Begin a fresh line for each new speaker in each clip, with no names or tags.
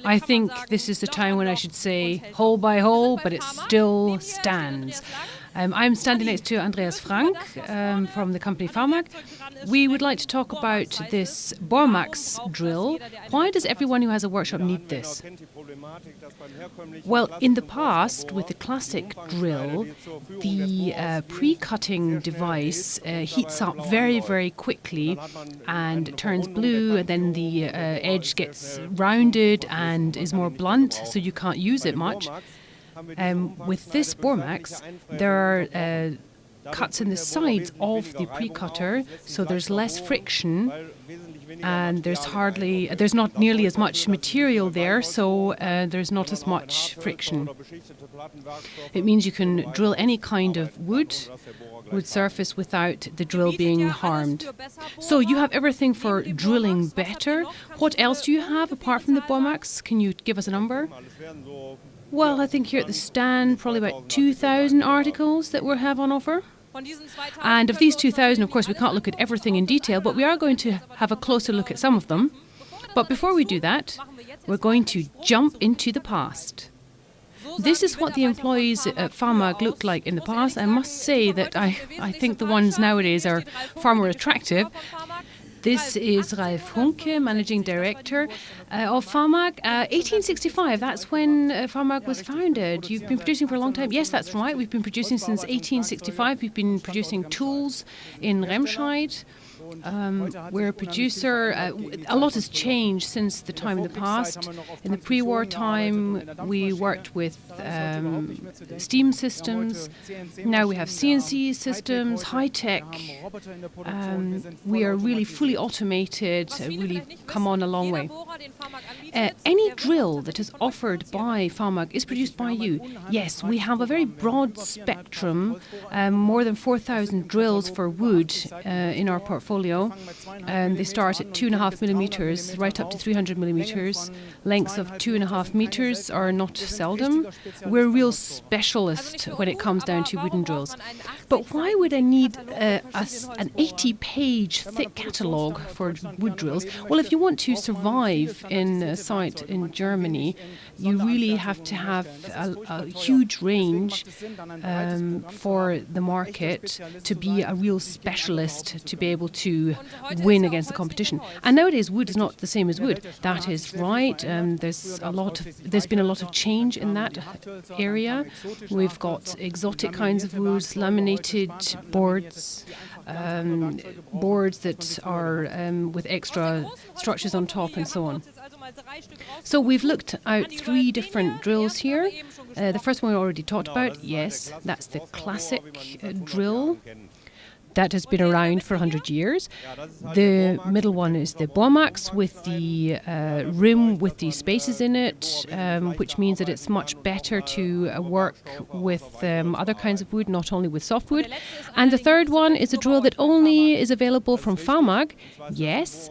I think this is the time when I should say hole by hole, but it still stands. I'm standing next to Andreas Frank from the company Famag. We would like to talk about this Bormax drill. Why does everyone who has a workshop need this? Well, in the past, with the classic drill, the pre-cutting device heats up very, very quickly and turns blue, and then the edge gets rounded and is more blunt, so you can't use it much. With this Bormax, there are cuts in the sides of the pre-cutter, so there's less friction, and there's not nearly as much material there, so there's not as much friction. It means you can drill any kind of wood surface without the drill being harmed. So you have everything for drilling better. What else do you have apart from the Bormax? Can you give us a number? Well, I think here at the stand, probably about 2,000 articles that we have on offer. And of these 2,000, of course, we can't look at everything in detail, but we are going to have a closer look at some of them. But before we do that, we're going to jump into the past. This is what the employees at Famag looked like in the past. I must say that I think the ones nowadays are far more attractive. This is Ralf Hunke, Managing Director of Famag. 1865, that's when Famag was founded. You've been producing for a long time. Yes, that's right. We've been producing since 1865. We've been producing tools in Remscheid. We're a producer. A lot has changed since the time in the past. In the pre-war time, we worked with steam systems. Now we have CNC systems, high-tech. We are really fully automated, really come on a long way. Any drill that is offered by Famag is produced by you. Yes, we have a very broad spectrum, more than 4,000 drills for wood in our portfolio. And they start at 2.5 millimeters right up to 300 millimeters. Lengths of 2.5 meters are not seldom. We're a real specialist when it comes down to wooden drills. But why would I need an 80-page thick catalogue for wood drills? Well, if you want to survive in a site in Germany, you really have to have a huge range for the market to be a real specialist, to be able to win against the competition. And nowadays, wood is not the same as wood. That is right. There's been a lot of change in that area. We've got exotic kinds of woods, laminated boards, boards that are with extra structures on top, and so on. So we've looked at 3 different drills here. The first one we already talked about. Yes, that's the classic drill. That has been around for 100 years. The middle one is the Bormax with the rim with the spaces in it, which means that it's much better to work with other kinds of wood, not only with softwood. And the third one is a drill that only is available from Famag. Yes,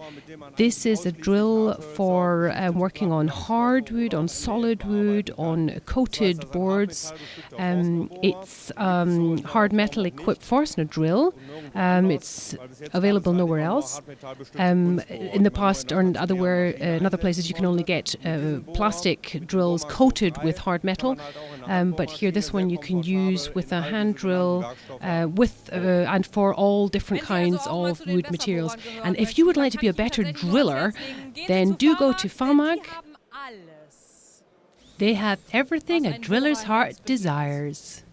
this is a drill for working on hardwood, on solid wood, on coated boards. It's hard metal equipped Forstner drill. It's available nowhere else. In the past or in other places you can only get plastic drills coated with hard metal, but here this one you can use with a hand drill and for all different kinds of wood materials. And if you would like to be a better driller, then do go to Famag. They have everything a driller's heart desires.